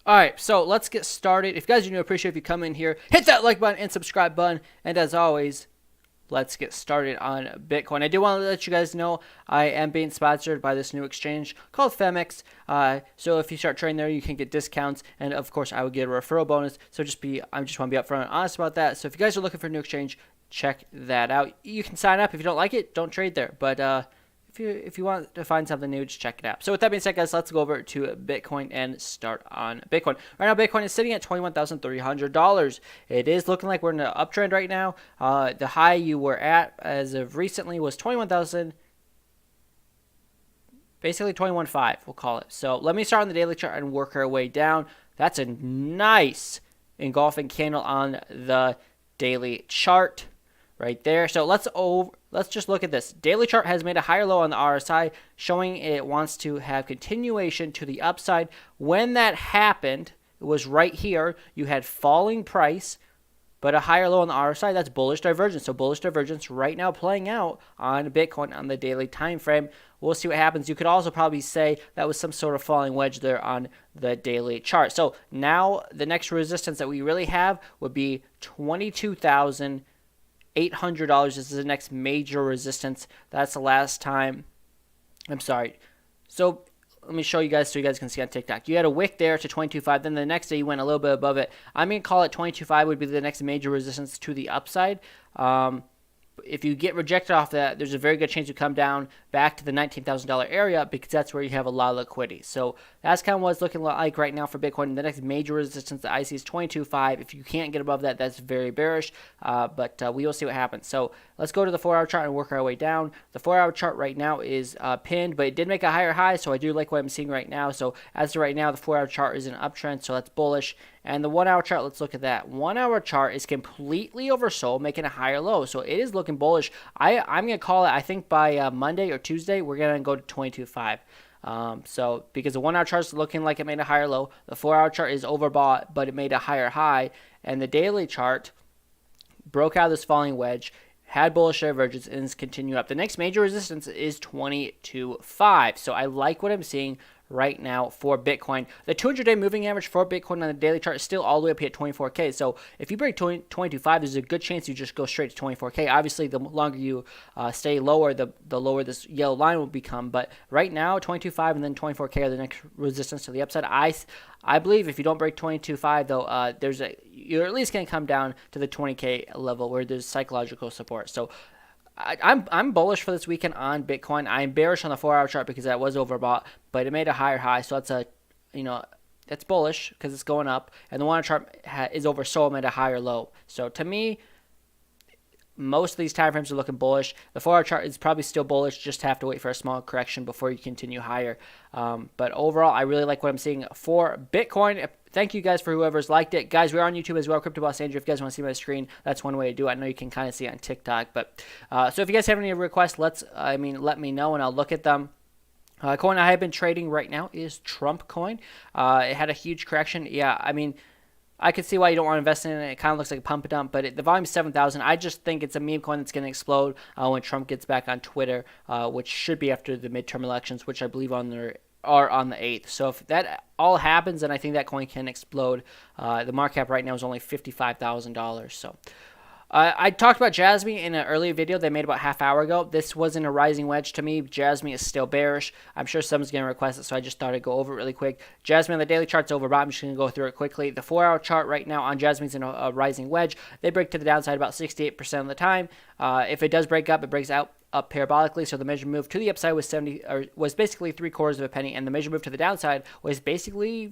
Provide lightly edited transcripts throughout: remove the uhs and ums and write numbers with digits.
All right, so let's get started. If you guys are new, I appreciate if you come in here, hit that like button and subscribe button. And as always, let's get started on Bitcoin. I do want to let you guys know I am being sponsored by this new exchange called Femex. So if you start trading there, you can get discounts, and of course, I would get a referral bonus. So I just want to be upfront and honest about that. So if you guys are looking for a new exchange, check that out. You can sign up. If you don't like it, don't trade there. But if you want to find something new, just check it out. So with that being said, guys, let's go over to Bitcoin and start on Bitcoin. Right now, Bitcoin is sitting at $21,300. It is looking like we're in an uptrend right now. The high you were at as of recently was 21,000. Basically 21.5, we'll call it. So let me start on the daily chart and work our way down. That's a nice engulfing candle on the daily chart right there. So let's just look at this. Daily chart has made a higher low on the RSI, showing it wants to have continuation to the upside. When that happened, it was right here. You had falling price, but a higher low on the RSI. That's bullish divergence. So bullish divergence right now playing out on Bitcoin on the daily time frame. We'll see what happens. You could also probably say that was some sort of falling wedge there on the daily chart. So now the next resistance that we really have would be $22,800. This is the next major resistance. That's the last time. I'm sorry. So let me show you guys so you guys can see on TikTok. You had a wick there to 22.5. Then the next day you went a little bit above it. I'm going to call it 22.5 would be the next major resistance to the upside. If you get rejected off that, there's a very good chance you come down back to the $19,000 area because that's where you have a lot of liquidity. So that's kind of what it's looking like right now for Bitcoin. The next major resistance that I see is 22.5. If you can't get above that, that's very bearish. But we will see what happens. So let's go to the 4-hour chart and work our way down. The 4-hour chart right now is pinned, but it did make a higher high. So I do like what I'm seeing right now. So as of right now, the 4-hour chart is an uptrend. So that's bullish. And the 1-hour chart, let's look at that. 1-hour chart is completely oversold, making a higher low. So it is looking bullish. I'm going to call it, I think by Monday or Tuesday, we're going to go to 22.5. So because the 1-hour chart is looking like it made a higher low, the 4-hour chart is overbought, but it made a higher high. And the daily chart broke out of this falling wedge, had bullish divergence, and is continuing up. The next major resistance is 22.5. So I like what I'm seeing right now for Bitcoin. The 200-day moving average for Bitcoin on the daily chart is still all the way up here at 24K. So if you break 22.5, there's a good chance you just go straight to 24K. Obviously, the longer you stay lower, the lower this yellow line will become. But right now, 22.5 and then 24K are the next resistance to the upside. I believe if you don't break 22.5, though, you're at least going to come down to the 20K level where there's psychological support. So I'm bullish for this weekend on Bitcoin. I'm bearish on the 4-hour chart because that was overbought, but it made a higher high, so that's bullish because it's going up, and the 1-hour chart is oversold, made a higher low. So to me, most of these time frames are looking bullish. The 4-hour chart is probably still bullish, just have to wait for a small correction before you continue higher. But overall, I really like what I'm seeing for Bitcoin. Thank you guys for whoever's liked it. Guys, we're on YouTube as well, Crypto Boss Andrew. If you guys want to see my screen, that's one way to do it. I know you can kind of see it on TikTok. But so if you guys have any requests, let me know and I'll look at them. Coin I have been trading right now is Trump coin. It had a huge correction. Yeah, I could see why you don't want to invest in it. It kind of looks like a pump and dump, but the volume is 7,000. I just think it's a meme coin that's going to explode when Trump gets back on Twitter, which should be after the midterm elections, which I believe are on the 8th. So if that all happens, then I think that coin can explode. The market cap right now is only $55,000. So I talked about Jasmy in an earlier video they made about half hour ago. This wasn't a rising wedge to me. Jasmy is still bearish. I'm sure someone's going to request it, so I just thought I'd go over it really quick. Jasmy on the daily chart's overbought. I'm just going to go through it quickly. The 4-hour chart right now on Jasmy's in a rising wedge. They break to the downside about 68% of the time. If it does break up, it breaks out up parabolically, so the measure move to the upside was basically 3/4 of a penny, and the measure move to the downside was basically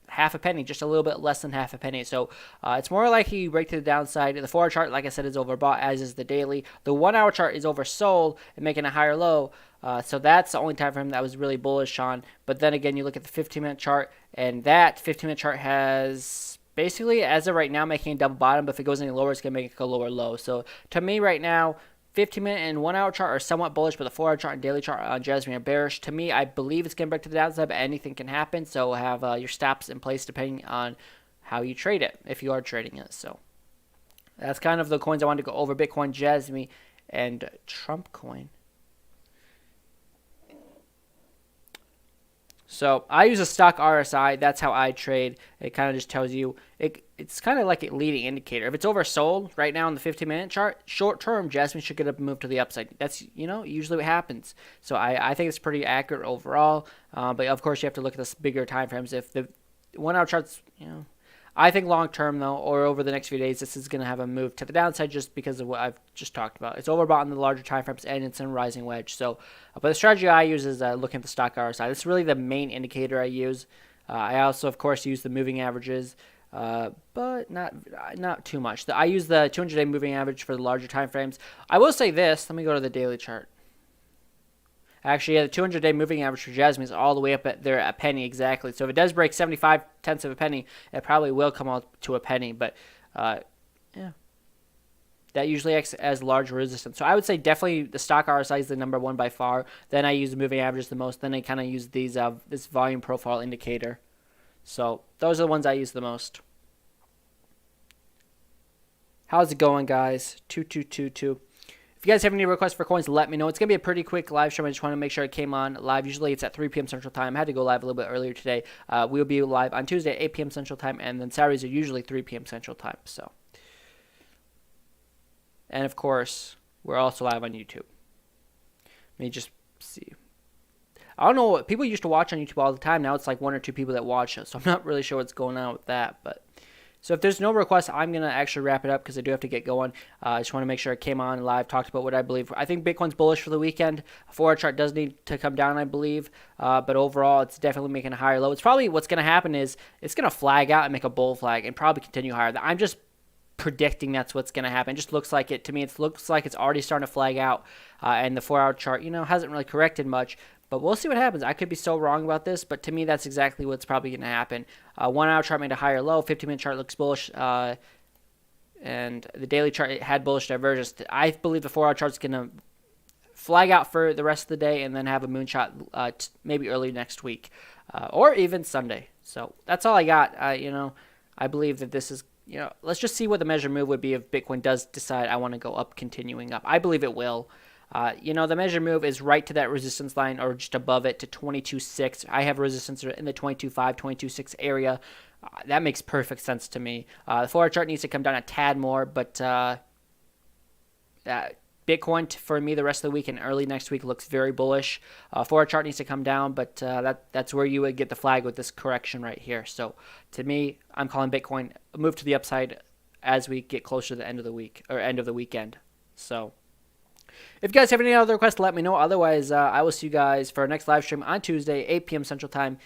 half a penny, just a little bit less than half a penny. So it's more likely you break to the downside. The 4-hour chart, like I said, is overbought, as is the daily. The 1-hour chart is oversold and making a higher low. So that's the only time frame that was really bullish on. But then again, you look at the 15-minute chart, and that 15-minute chart has basically, as of right now, making a double bottom. But if it goes any lower, it's going to make a lower low. So to me right now, 15-minute and 1-hour chart are somewhat bullish, but the 4-hour chart and daily chart on Jasmy are bearish. To me, I believe it's going to break to the downside, but anything can happen. So have your stops in place depending on how you trade it, if you are trading it. So that's kind of the coins I wanted to go over: Bitcoin, Jasmy, and Trump coin. So I use a stock RSI. That's how I trade. It kind of just tells you it's kind of like a leading indicator. If it's oversold right now on the 15-minute chart, short term, Jasmine should get up and move to the upside. That's usually what happens. So I think it's pretty accurate overall. But of course you have to look at the bigger time frames. If the 1 hour charts, I think long term though, or over the next few days, this is going to have a move to the downside just because of what I've just talked about. It's overbought in the larger time frames and it's in a rising wedge. So, but the strategy I use is looking at the stock RSI. This is really the main indicator I use. I also, of course, use the moving averages, but not too much. I use the 200-day moving average for the larger time frames. I will say this. Let me go to the daily chart. Actually, the 200-day moving average for Jasmine is all the way up at there a penny exactly. So if it does break 75 tenths of a penny, it probably will come out to a penny. But yeah, that usually acts as large resistance. So I would say definitely the stock RSI is the number one by far. Then I use the moving averages the most. Then I kind of use these this volume profile indicator. So those are the ones I use the most. How's it going, guys? 2222. If you guys have any requests for coins, let me know. It's going to be a pretty quick live stream. I just want to make sure I came on live. Usually it's at 3 p.m. Central Time. I had to go live a little bit earlier today. We'll be live on Tuesday at 8 p.m. Central Time, and then Saturdays are usually 3 p.m. Central Time. So, and of course, we're also live on YouTube. Let me just see. I don't know. People used to watch on YouTube all the time. Now it's like 1 or 2 people that watch us. So I'm not really sure what's going on with that, but... So if there's no requests, I'm going to actually wrap it up because I do have to get going. I just want to make sure I came on live, talked about what I believe. I think Bitcoin's bullish for the weekend. A 4-hour chart does need to come down, I believe. But overall, it's definitely making a higher low. It's probably what's going to happen is it's going to flag out and make a bull flag and probably continue higher. I'm just predicting that's what's going to happen. It just looks like it to me. It looks like it's already starting to flag out. And the 4-hour chart, hasn't really corrected much. But we'll see what happens. I could be so wrong about this, but to me, that's exactly what's probably going to happen. 1-hour chart made a higher low. 15-minute chart looks bullish. And the daily chart had bullish divergence. I believe the 4-hour chart's going to flag out for the rest of the day and then have a moonshot maybe early next week or even Sunday. So that's all I got. I believe that this is, let's just see what the measure move would be if Bitcoin does decide I want to go up, continuing up. I believe it will. The measure move is right to that resistance line or just above it to 22.6. I have resistance in the 22.5, 22.6 area. That makes perfect sense to me. The 4-hour chart needs to come down a tad more, but Bitcoin for me the rest of the week and early next week looks very bullish. 4-hour chart needs to come down, but that's where you would get the flag with this correction right here. So to me, I'm calling Bitcoin a move to the upside as we get closer to the end of the week or end of the weekend. So if you guys have any other requests, let me know. Otherwise, I will see you guys for our next live stream on Tuesday, 8 p.m. Central Time.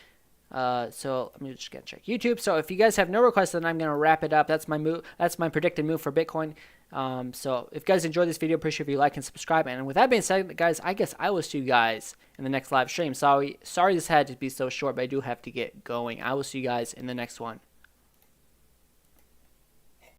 So let me just check YouTube. So if you guys have no requests, then I'm going to wrap it up. That's my move. That's my predicted move for Bitcoin. So if you guys enjoyed this video, appreciate if you like and subscribe. And with that being said, guys, I guess I will see you guys in the next live stream. Sorry this had to be so short, but I do have to get going. I will see you guys in the next one.